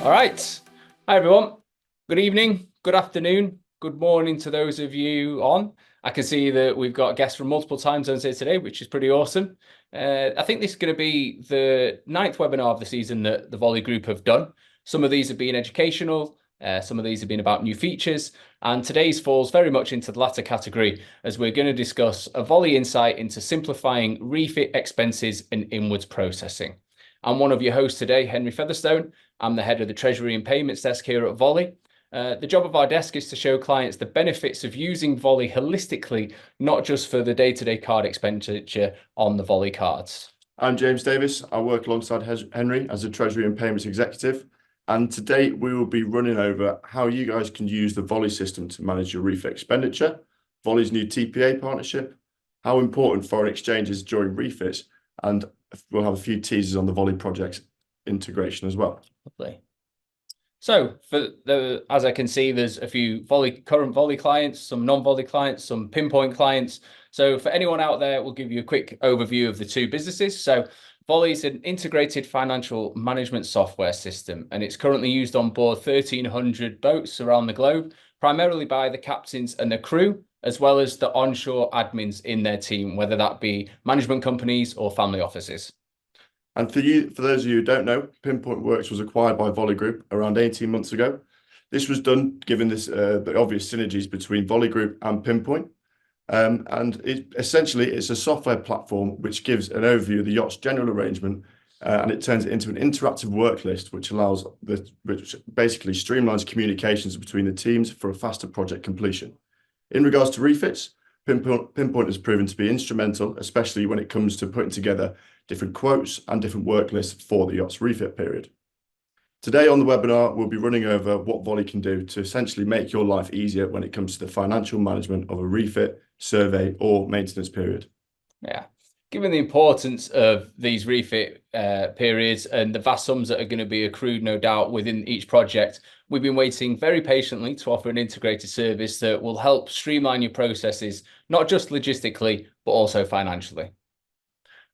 All right. Hi, everyone. Good evening, good afternoon, good morning to those of you on. I can see that we've got guests from multiple time zones here today, which is pretty awesome. I think this is going to be the 9th webinar of the season that the Volley Group have done. Some of these have been educational, some of these have been about new features, and today's falls very much into the latter category as we're going to discuss a Volley insight into simplifying refit expenses and inwards processing. I'm one of your hosts today, Henry Featherstone. I'm the head of the Treasury and Payments desk here at Volley. The job of our desk is to show clients the benefits of using Volley holistically, not just for the day-to-day card expenditure on the Volley cards. I'm James Davis. I work alongside Henry as a Treasury and Payments Executive. And today we will be running over how you guys can use the Volley system to manage your refit expenditure, Volley's new TPA partnership, how important foreign exchange is during refits, and we'll have a few teasers on the Volley projects integration as well. Lovely. So as I can see, there's a few current Volley clients, some non-Volley clients, some Pinpoint clients. So for anyone out there, we'll give you a quick overview of the two businesses. So Volley is an integrated financial management software system, and it's currently used on board 1,300 boats around the globe, primarily by the captains and the crew, as well as the onshore admins in their team, whether that be management companies or family offices. And for those of you who don't know, Pinpoint Works was acquired by Volley Group around 18 months ago. This was done given the obvious synergies between Volley Group and Pinpoint. And essentially, it's a software platform which gives an overview of the yacht's general arrangement, and it turns it into an interactive work list, which basically streamlines communications between the teams for a faster project completion. In regards to refits, Pinpoint has proven to be instrumental, especially when it comes to putting together different quotes and different work lists for the yacht's refit period. Today on the webinar, we'll be running over what Volley can do to essentially make your life easier when it comes to the financial management of a refit, survey, or maintenance period. Yeah. Given the importance of these refit periods and the vast sums that are going to be accrued, no doubt, within each project, we've been waiting very patiently to offer an integrated service that will help streamline your processes, not just logistically, but also financially.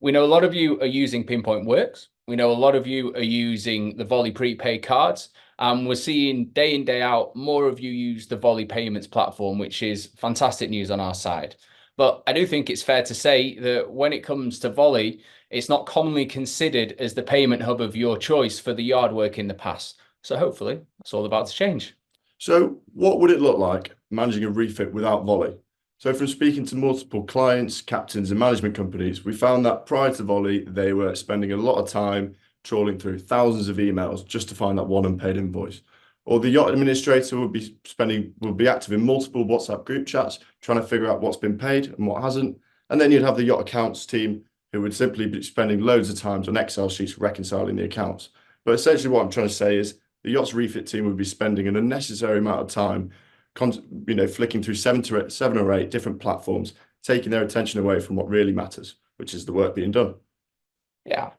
We know a lot of you are using Pinpoint Works. We know a lot of you are using the Volley prepaid cards, and we're seeing day in, day out, more of you use the Volley payments platform, which is fantastic news on our side. But I do think it's fair to say that when it comes to Volley, it's not commonly considered as the payment hub of your choice for the yard work in the past. So hopefully that's all about to change. So what would it look like managing a refit without Volley? So from speaking to multiple clients, captains and management companies, we found that prior to Volley, they were spending a lot of time trawling through thousands of emails just to find that one unpaid invoice. Or the yacht administrator would be active in multiple WhatsApp group chats, trying to figure out what's been paid and what hasn't. And then you'd have the yacht accounts team who would simply be spending loads of time on Excel sheets reconciling the accounts. But essentially what I'm trying to say is the yacht's refit team would be spending an unnecessary amount of time flicking through seven or eight different platforms, taking their attention away from what really matters, which is the work being done. Yeah.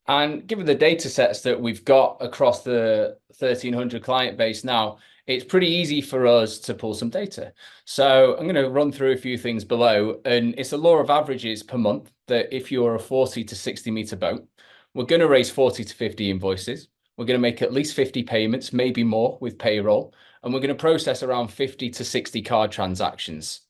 And given the data sets that we've got across the 1,300 client base now, it's pretty easy for us to pull some data. So I'm going to run through a few things below, and it's a law of averages per month that if you're a 40 to 60 meter boat, we're going to raise 40 to 50 invoices. We're going to make at least 50 payments, maybe more with payroll, and we're going to process around 50 to 60 card transactions.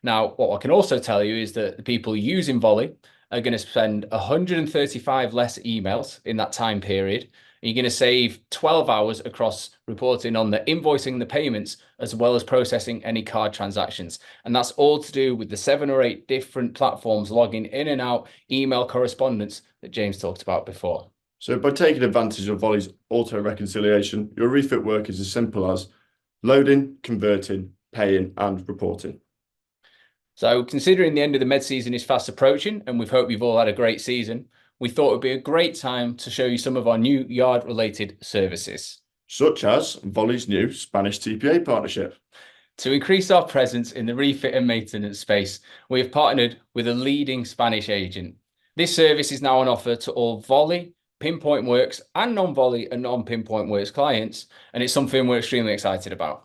Now, what I can also tell you is that the people using Volley are going to spend 135 less emails in that time period. You're going to save 12 hours across reporting on the invoicing the payments, as well as processing any card transactions. And that's all to do with the 7 or 8 different platforms logging in and out email correspondence that James talked about before. So by taking advantage of Volley's auto reconciliation, your refit work is as simple as loading, converting, paying, and reporting. So considering the end of the med season is fast approaching, and we hope you've all had a great season, we thought it would be a great time to show you some of our new yard-related services. Such as Volley's new Spanish TPA partnership. To increase our presence in the refit and maintenance space, we have partnered with a leading Spanish agent. This service is now on offer to all Volley, Pinpoint Works, and non-Volley and non-Pinpoint Works clients, and it's something we're extremely excited about.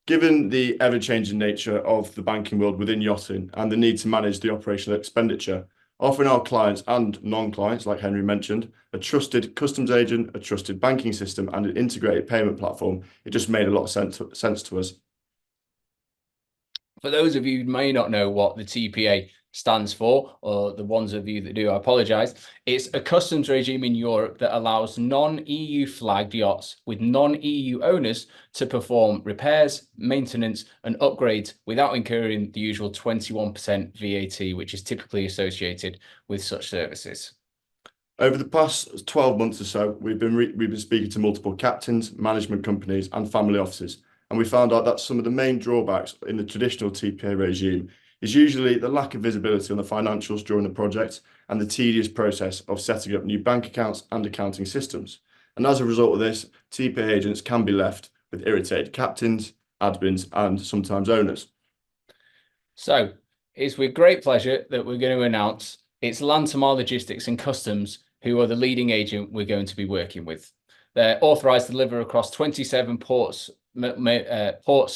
Given the ever-changing nature of the banking world within yachting and the need to manage the operational expenditure, offering our clients and non-clients, like Henry mentioned, a trusted customs agent, a trusted banking system, and an integrated payment platform. It just made a lot of sense to us. For those of you who may not know what the TPA stands for, or the ones of you that do, I apologize. It's a customs regime in Europe that allows non-EU flagged yachts with non-EU owners to perform repairs, maintenance, and upgrades without incurring the usual 21% VAT, which is typically associated with such services. Over the past 12 months or so, we've been speaking to multiple captains, management companies, and family offices, and we found out that some of the main drawbacks in the traditional TPA regime is usually the lack of visibility on the financials during the project and the tedious process of setting up new bank accounts and accounting systems. And as a result of this, TPA agents can be left with irritated captains, admins, and sometimes owners. So it's with great pleasure that we're going to announce it's Lantamar Logistics and Customs who are the leading agent we're going to be working with. They're authorized to deliver across 27 ports,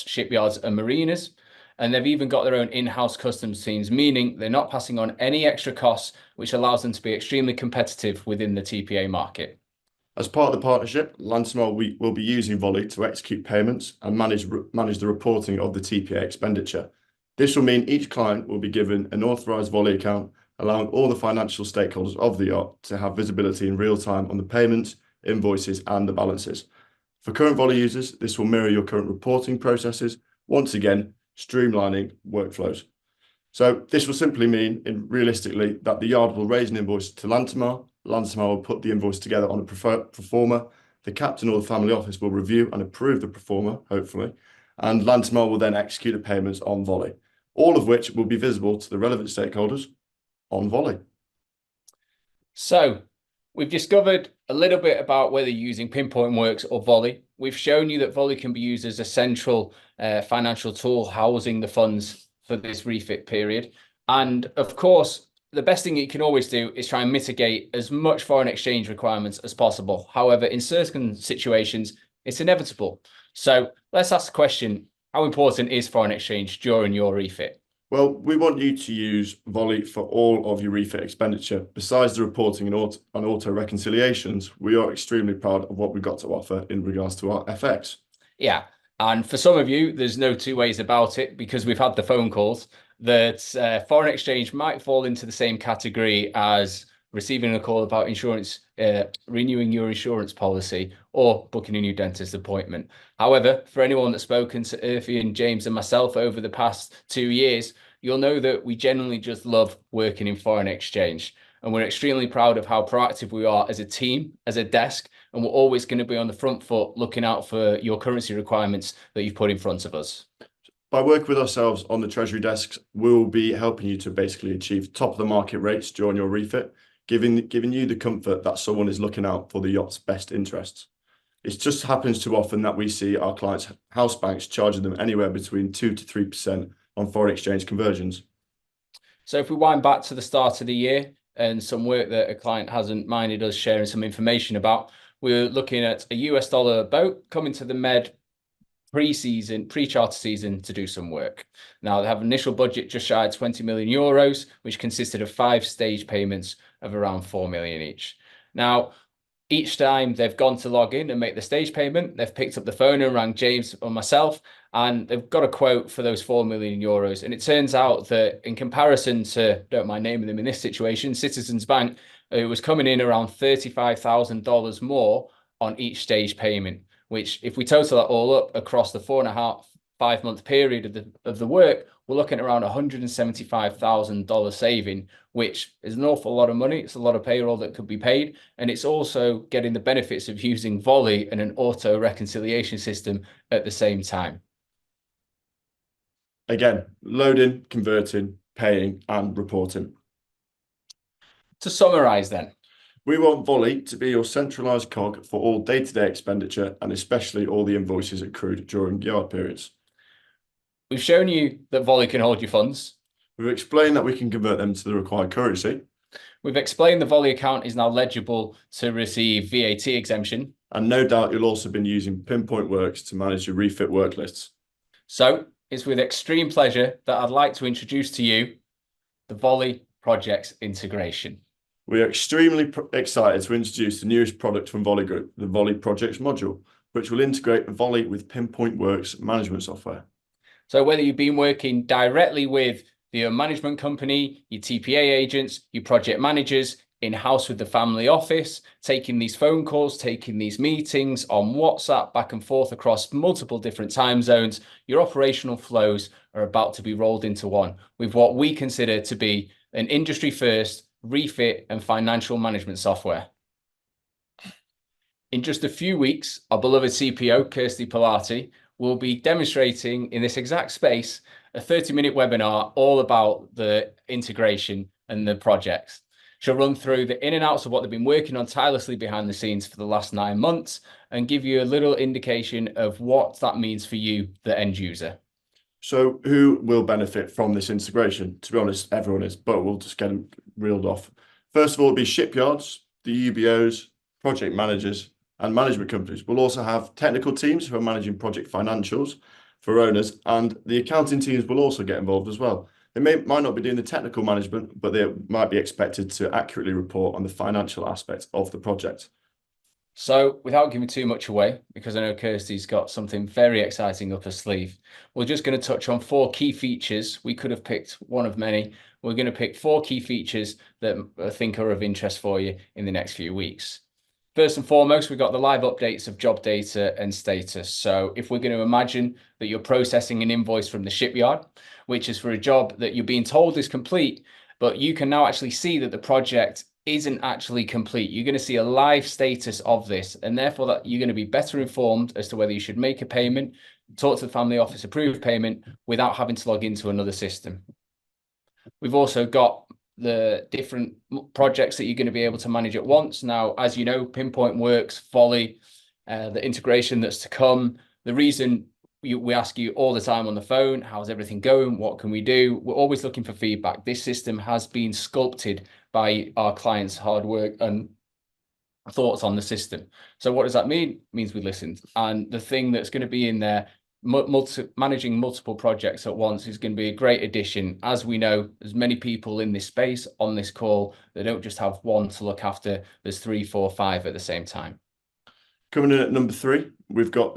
shipyards, and marinas. And they've even got their own in-house customs teams, meaning they're not passing on any extra costs, which allows them to be extremely competitive within the TPA market. As part of the partnership, Lantamar will be using Voly to execute payments and manage the reporting of the TPA expenditure. This will mean each client will be given an authorized Voly account, allowing all the financial stakeholders of the yacht to have visibility in real time on the payments, invoices, and the balances. For current Voly users, this will mirror your current reporting processes, once again, streamlining workflows. So this will simply mean, realistically, that the yard will raise an invoice to Lantamar. Lantamar will put the invoice together on a pro forma. The captain or the family office will review and approve the pro forma, hopefully, and Lantamar will then execute the payments on Voly, all of which will be visible to the relevant stakeholders on Voly. So we've discovered a little bit about whether you're using Pinpoint Works or Voly. We've shown you that Voly can be used as a central financial tool housing the funds for this refit period. And of course, the best thing you can always do is try and mitigate as much foreign exchange requirements as possible. However, in certain situations, it's inevitable. So let's ask the question, how important is foreign exchange during your refit? Well, we want you to use Voly for all of your refit expenditure. Besides the reporting and auto reconciliations, we are extremely proud of what we've got to offer in regards to our FX. Yeah, and for some of you, there's no two ways about it because we've had the phone calls that foreign exchange might fall into the same category as receiving a call about insurance, renewing your insurance policy or booking a new dentist appointment. However, for anyone that's spoken to Urfi and James and myself over the past 2 years, you'll know that we genuinely just love working in foreign exchange. And we're extremely proud of how proactive we are as a team, as a desk, and we're always going to be on the front foot looking out for your currency requirements that you've put in front of us. By working with ourselves on the Treasury desks, we'll be helping you to basically achieve top of the market rates during your refit, giving you the comfort that someone is looking out for the yacht's best interests. It just happens too often that we see our clients' house banks charging them anywhere between 2 to 3% on foreign exchange conversions. So if we wind back to the start of the year and some work that a client hasn't minded us sharing some information about, we're looking at a US dollar boat coming to the Med pre-charter season to do some work. Now they have an initial budget just shy of 20 million euros, which consisted of 5 stage payments of around 4 million each. Now, each time they've gone to log in and make the stage payment, they've picked up the phone and rang James or myself, and they've got a quote for those 4 million euros. And it turns out that in comparison to, don't mind naming them in this situation, Citizens Bank, it was coming in around $35,000 more on each stage payment, which if we total that all up across the 4.5-5 month period of the work, we're looking at around $175,000 saving, which is an awful lot of money. It's a lot of payroll that could be paid. And it's also getting the benefits of using Voly and an auto reconciliation system at the same time. Again, loading, converting, paying, and reporting. To summarize then, we want Voly to be your centralized cog for all day-to-day expenditure and especially all the invoices accrued during yard periods. We've shown you that Voly can hold your funds. We've explained that we can convert them to the required currency. We've explained the Voly account is now legible to receive VAT exemption. And no doubt you'll also been using Pinpoint Works to manage your refit work lists. So it's with extreme pleasure that I'd like to introduce to you the Voly projects integration. We are extremely excited to introduce the newest product from Voly Group, the Voly Projects module, which will integrate Voly with Pinpoint Works management software. So whether you've been working directly with your management company, your TPA agents, your project managers, in-house with the family office, taking these phone calls, taking these meetings on WhatsApp back and forth across multiple different time zones, your operational flows are about to be rolled into one with what we consider to be an industry first refit and financial management software. In just a few weeks, our beloved CPO, Kirsty Pilati, will be demonstrating in this exact space a 30-minute webinar all about the integration and the projects. She'll run through the in and outs of what they've been working on tirelessly behind the scenes for the last 9 months and give you a little indication of what that means for you, the end user. So who will benefit from this integration? To be honest, everyone is, but we'll just get them reeled off. First of all, it'll be shipyards, the UBOs, project managers, and management companies. We'll also have technical teams who are managing project financials for owners, and the accounting teams will also get involved as well. They might not be doing the technical management, but they might be expected to accurately report on the financial aspects of the project. So without giving too much away, because I know Kirsty's got something very exciting up her sleeve, we're just going to touch on 4 key features. We could have picked one of many. We're going to pick 4 key features that I think are of interest for you in the next few weeks. First and foremost, we've got the live updates of job data and status. So if we're going to imagine that you're processing an invoice from the shipyard, which is for a job that you're being told is complete, but you can now actually see that the project isn't actually complete. You're going to see a live status of this, and therefore that you're going to be better informed as to whether you should make a payment, talk to the family office, approve payment without having to log into another system. We've also got the different projects that you're going to be able to manage at once. Now, as you know, Pinpoint Works, Voly, the integration that's to come. The reason we ask you all the time on the phone, how's everything going? What can we do? We're always looking for feedback. This system has been sculpted by our clients' hard work and thoughts on the system. So what does that mean? It means we listened. And the thing that's going to be in there, managing multiple projects at once, is going to be a great addition. As we know, there's many people in this space on this call. They don't just have one to look after. There's 3, 4, 5 at the same time. Coming in at number 3, we've got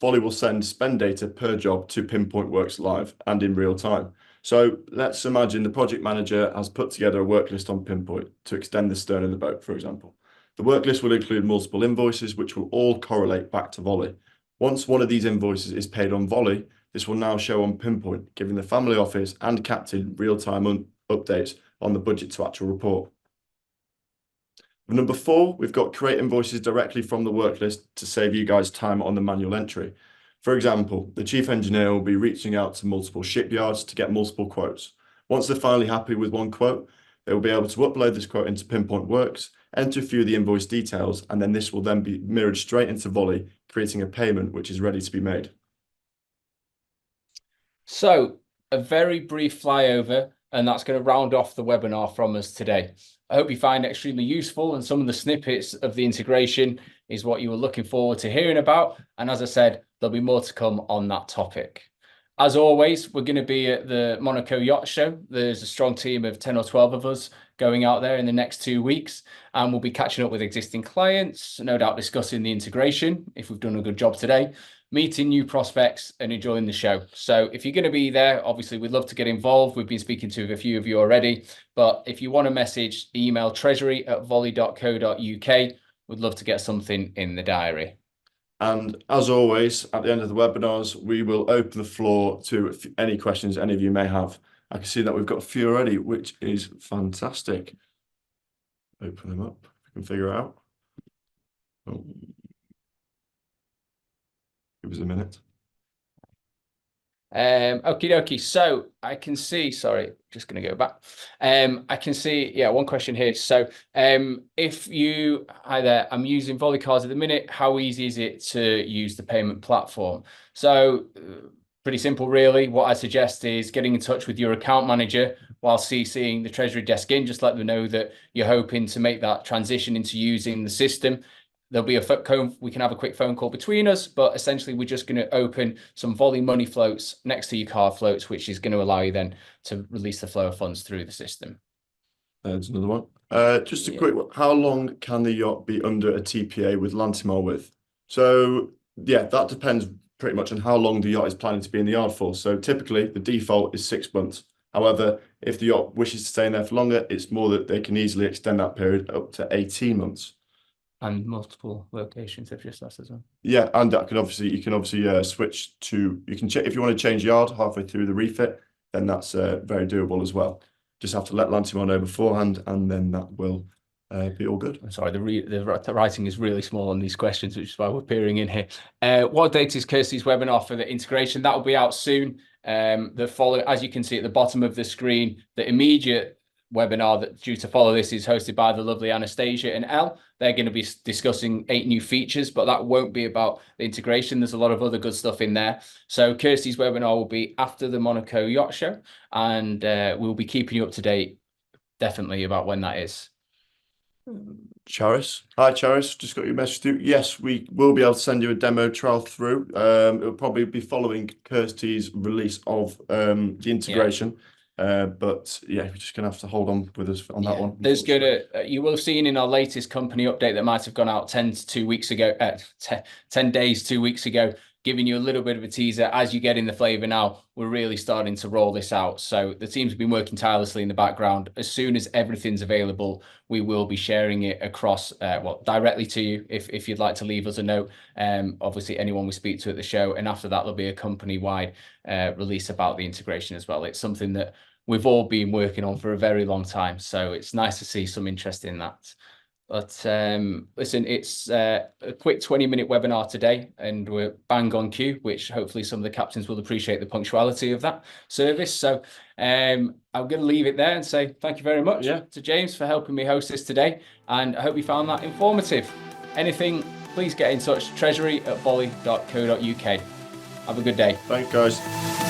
Voly will send spend data per job to Pinpoint Works live and in real time. So let's imagine the project manager has put together a work list on Pinpoint to extend the stern of the boat, for example. The work list will include multiple invoices, which will all correlate back to Voly. Once one of these invoices is paid on Voly, this will now show on Pinpoint, giving the family office and captain real-time updates on the budget to actual report. Number 4, we've got create invoices directly from the work list to save you guys time on the manual entry. For example, the chief engineer will be reaching out to multiple shipyards to get multiple quotes. Once they're finally happy with one quote, they will be able to upload this quote into Pinpoint Works, enter a few of the invoice details, and then this will then be mirrored straight into Voly, creating a payment which is ready to be made. So a very brief flyover, and that's going to round off the webinar from us today. I hope you find it extremely useful, and some of the snippets of the integration is what you were looking forward to hearing about. And as I said, there'll be more to come on that topic. As always, we're going to be at the Monaco Yacht Show. There's a strong team of 10 or 12 of us going out there in the next 2 weeks, and we'll be catching up with existing clients, no doubt discussing the integration, if we've done a good job today, meeting new prospects and enjoying the show. So if you're going to be there, obviously we'd love to get involved. We've been speaking to a few of you already, but if you want to message, email treasury@voly.co.uk. We'd love to get something in the diary. And as always, at the end of the webinars, we will open the floor to any questions any of you may have. I can see that we've got a few already, which is fantastic. Open them up, if we can figure it out. Oh. Give us a minute. Okie dokie. So I can see, sorry, just going to go back. I can see, yeah, one question here. So hi there, I'm using Volley cards at the minute. How easy is it to use the payment platform? So pretty simple, really. What I suggest is getting in touch with your account manager while CCing the Treasury desk in. Just let them know that you're hoping to make that transition into using the system. there'll be we can have a quick phone call between us, but essentially we're just going to open some Volley money floats next to your card floats, which is going to allow you then to release the flow of funds through the system. There's another one. Just a quick one. How long can the yacht be under a TPA with Lantimar with? So yeah, that depends pretty much on how long the yacht is planning to be in the yard for. So typically the default is 6 months. However, if the yacht wishes to stay in there for longer, it's more that they can easily extend that period up to 18 months. And multiple locations have just asked as well. Yeah, and that can obviously switch to if you want to change yard halfway through the refit, then that's very doable as well. Just have to let Lantimar know beforehand, and then that will be all good. I'm sorry, the writing is really small on these questions, which is why we're peering in here. What date is Kirsty's webinar for the integration? That will be out soon. As you can see at the bottom of the screen, the immediate webinar that's due to follow this is hosted by the lovely Anastasia and Elle. They're going to be discussing 8 new features, but that won't be about the integration. There's a lot of other good stuff in there. So Kirsty's webinar will be after the Monaco Yacht Show, and we'll be keeping you up to date definitely about when that is. Charis. Hi, Charis. Just got your message through. Yes, we will be able to send you a demo trial through. It'll probably be following Kirsty's release of the integration. But yeah, we're just gonna have to hold on with us on that one. There's you will have seen in our latest company update that might have gone out 10 days, 2 weeks ago, giving you a little bit of a teaser. As you get in the flavor now, we're really starting to roll this out. So the teams have been working tirelessly in the background. As soon as everything's available, we will be sharing it across, directly to you if you'd like to leave us a note. Obviously, anyone we speak to at the show. And after that, there'll be a company-wide release about the integration as well. It's something that we've all been working on for a very long time. So it's nice to see some interest in that. But listen, it's a quick 20-minute webinar today, and we're bang on cue, which hopefully some of the captains will appreciate the punctuality of that service. So I'm going to leave it there and say thank you very much to James for helping me host this today, and I hope you found that informative. Anything, please get in touch, treasury@volley.co.uk. Have a good day. Thanks, guys.